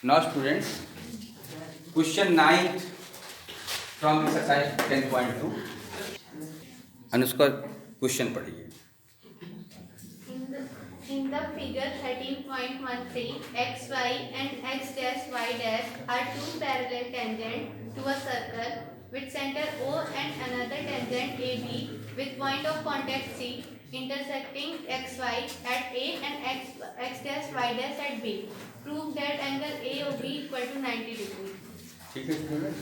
Now students, question 9 from exercise 10.2. Anushka question पढ़िए. In the figure 13.13, x, y and x dash y dash are two parallel tangents to a circle with center O and another tangent AB with point of contact C intersecting xy at A and x dash y dash at B. Prove that angle AOB equal to 90 degree. ठीक है student,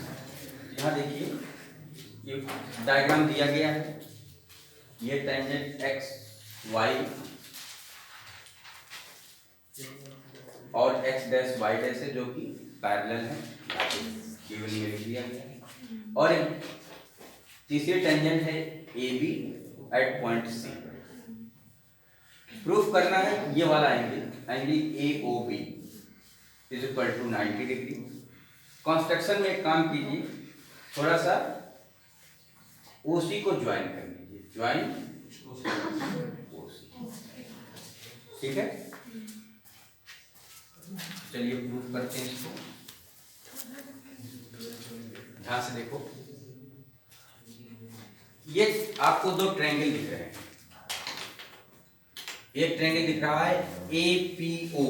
यहाँ देखिए ये diagram दिया गया है. ये tangent x Y और एक्स डैश वाई डैश है जो कि पैरेलल है, केवल ये लिख दिया गया है. और एक तीसरी टेंजेंट है A B at point C. Proof करना है ये वाला angle A O B is equal to 90 degree. Construction में एक काम कीजिए, थोड़ा सा ओसी को ज्वाइन कर लीजिए. ज्वाइन ओसी, ठीक है. चलिए प्रूफ करते हैं इसको. ध्यान से देखो, ये आपको दो ट्रायंगल दिख रहे हैं. एक ट्रायंगल दिख रहा है एपीओ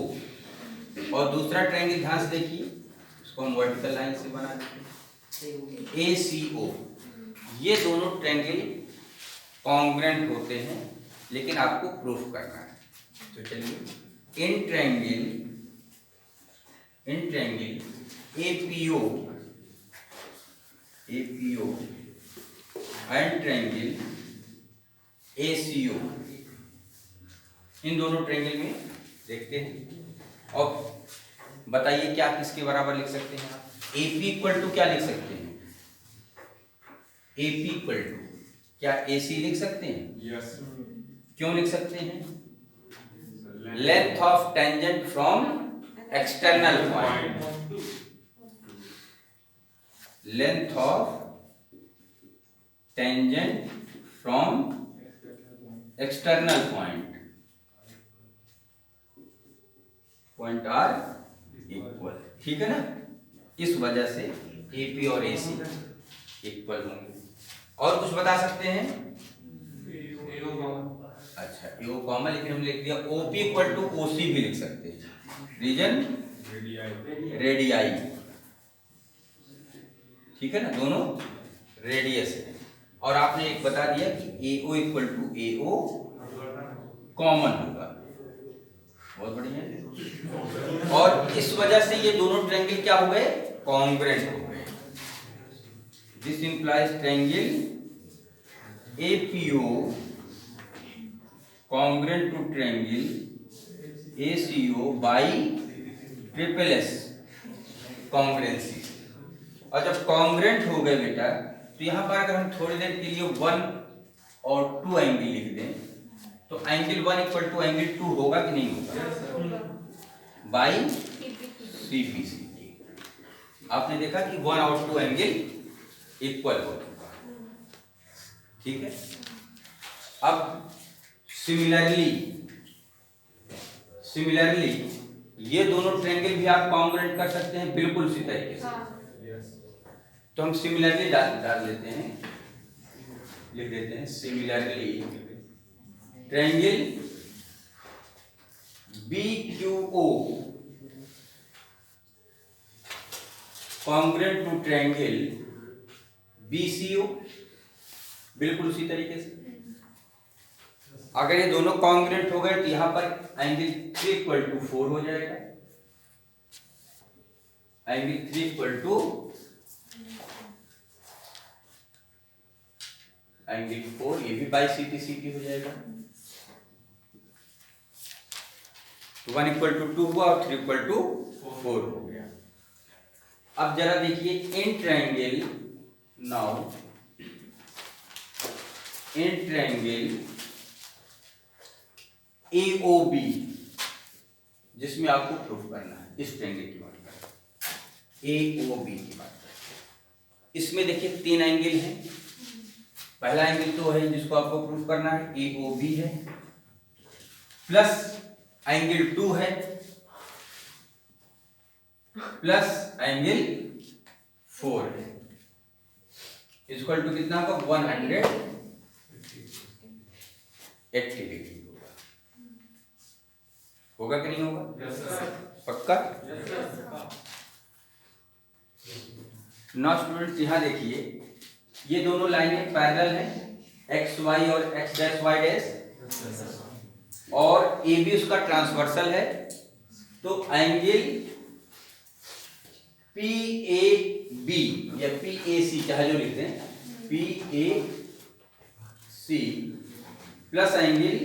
और दूसरा ट्रायंगल ध्यान से देखिए, इसको हम वर्टिकल लाइन से बना देते हैं एसीओ. ये दोनों ट्रायंगल कॉन्ग्रुएंट होते हैं, लेकिन आपको प्रूफ करना है. तो चलिए, इन triangle APO and triangle ACO, इन दोनों ट्रायंगल में देखते हैं और बताइए क्या किसके बराबर लिख सकते हैं. एपी इक्वल टू क्या लिख सकते हैं? एपी इक्वल टू क्या एसी लिख सकते हैं? Yes. क्यों लिख सकते हैं? Length of tangent from external point. Length of tangent from external point are equal. ठीक है ना. इस वजह से एपी और एसी इक्वल होंगे. और कुछ बता सकते हैं? अच्छा, एओ कॉमन, लेकिन हमने लिख दिया ओपी इक्वल टू ओसी भी लिख सकते हैं. रीजन रेडियाई, ठीक है ना, दोनों रेडियस है. और आपने एक बता दिया कि एओ इक्वल टू एओ कॉमन होगा. बहुत बढ़िया. और इस वजह से ये दोनों ट्रायंगल क्या हो गए? कॉन्ग्रुएंट हो गए. This implies triangle APO congruent to triangle ACO by triple S congruency. और जब कॉन्ग्रुएंट हो गए बेटा, तो यहां पर अगर हम थोड़ी देर के लिए 1 और 2 एंगल लिख दें, तो एंगल 1 इक्वल टू एंगल 2 होगा कि नहीं होगा? By CPC. आपने देखा कि 1 और 2 एंगल इक्वल हो चुका. ठीक है. अब सिमिलरली ये दोनों ट्रायंगल भी आप कॉन्ग्रुएंट कर सकते हैं बिल्कुल उसी तरीके से. तो हम सिमिलरली डाल लेते हैं, लिख देते हैं similarly triangle BQO congruent to triangle BCO. बिल्कुल उसी तरीके से अगर ये दोनों कॉन्ग्रुएंट हो गए तो यहां पर एंगल 3 इक्वल टू 4 हो जाएगा. एंगल 3 इक्वल टू एंगल 4, ये भी बाई सीटी हो जाएगा. 1 इक्वल टू 2 हुआ और 3 इक्वल टू 4 हो गया. अब जरा देखिए in triangle, now in triangle AOB, जिसमें आपको प्रूफ करना है, इस ट्रायंगल की बात करें, AOB की बात करें. इसमें देखिए 3 एंगल हैं. पहला एंगल तो है जिसको आपको प्रूफ करना है, AOB है, प्लस एंगल 2 है प्लस एंगल 4 इक्वल टू कितना होगा 180 डिग्री होगा कि नहीं होगा? पक्का? नाउ स्टूडेंट्स यहां देखिए ये दोनों लाइनें पैरेलल हैं एक्स वाई और एक्स डैश वाई डैश और ए बी उसका ट्रांसवर्सल है तो एंगल पी ए बी या पी ए सी चाहे जो लिखते हैं P A C plus angle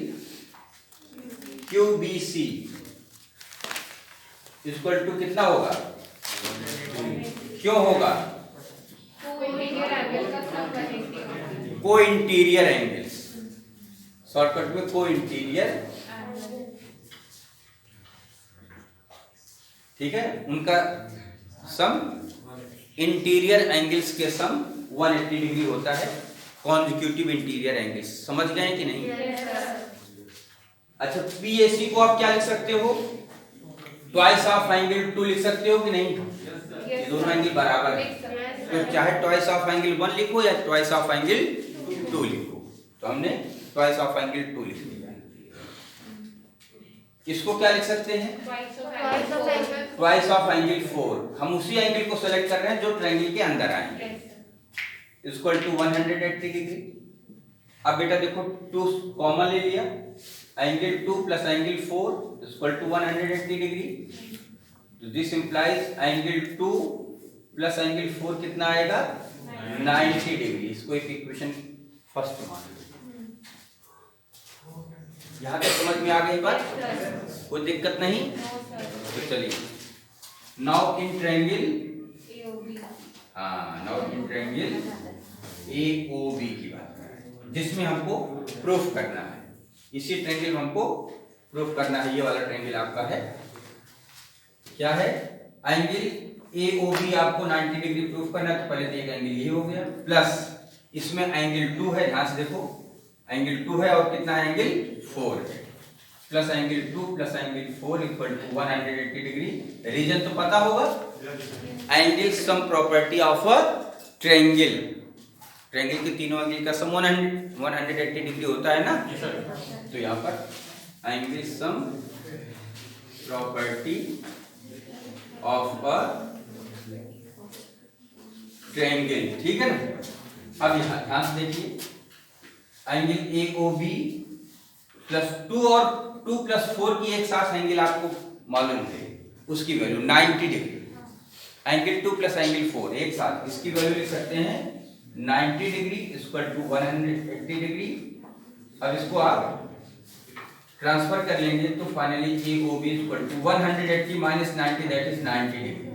Q B C equal to कितना होगा? क्यों होगा? को इंटीरियर एंगल्स शॉर्टकट में को इंटीरियर ठीक है उनका सम इंटीरियर एंगल्स के सम 180 डिग्री होता है कॉन्जिक्यूटिव इंटीरियर एंगल्स समझ गए कि नहीं? अच्छा पीएसी को आप क्या लिख सकते हो? ट्वाइस ऑफ एंगल 2 लिख सकते हो कि नहीं? ये दोनों एंगल बराबर है तो चाहे ट्वाइस ऑफ एंगल 1 लिखो या ट्वाइस ऑफ एंगल 2 लिखो तो हमने ट्वाइस ऑफ एंगल 2 लिख दिया। इसको क्या लिख सकते हैं? ट्वाइस ऑफ एंगल 4 हम उसी एंगल को सेलेक्ट कर रहे हैं जो ट्रायंगल के अंदर आएंगे इक्वल टू 180 डिग्री। अब बेटा देखो 2 कॉमन ले लिया angle 2 plus angle 4 equal to 180 degree this implies angle 2 plus angle 4 कितना आएगा 90 डिग्री। इसको एक इक्वेशन फर्स्ट मान लो। यहां तक समझ में आ गई बात? कोई दिक्कत नहीं? तो चलिए now in triangle now in triangle AOB की बात कर रहे हैं जिसमें हमको प्रूफ करना है इसी ट्रायंगल हमको प्रूफ करना है। ये वाला ट्रायंगल आपका है क्या है? एंगल AOB आपको 90 डिग्री प्रूफ करना है तो पहले तो एक एंगल ये हो गया प्लस इसमें एंगल 2 है ध्यान से देखो एंगल 2 है और कितना एंगल 4 है plus angle 2 plus angle 4 equal to 180 degree. Reason तो पता होगा angle sum property of a triangle triangle के तीनों एंगल का सम 180 डिग्री होता है ना तो यहाँ पर angle sum property of a triangle ठीक है ना। अब यहाँ ध्यान से देखिए एंगल AOB प्लस 2 और 2 प्लस 4 की एक साथ एंगल आपको मालूम है उसकी value 90 degree angle 2 plus angle 4 एक साथ इसकी वैल्यू लिख सकते हैं 90 डिग्री इक्वल टू 180 डिग्री। अब इसको आप ट्रांसफर कर लेंगे तो finally AOB equal to 180 minus 90 that is 90 degree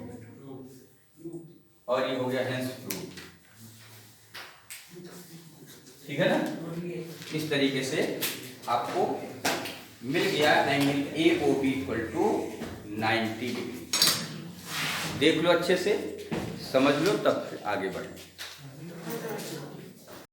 और ये हो गया हेंस प्रूफ ठीक है ना। इस तरीके से आपको मिल गया angle AOB equal to 90 degree. देख लो अच्छे से समझ लो तब आगे बढ़े।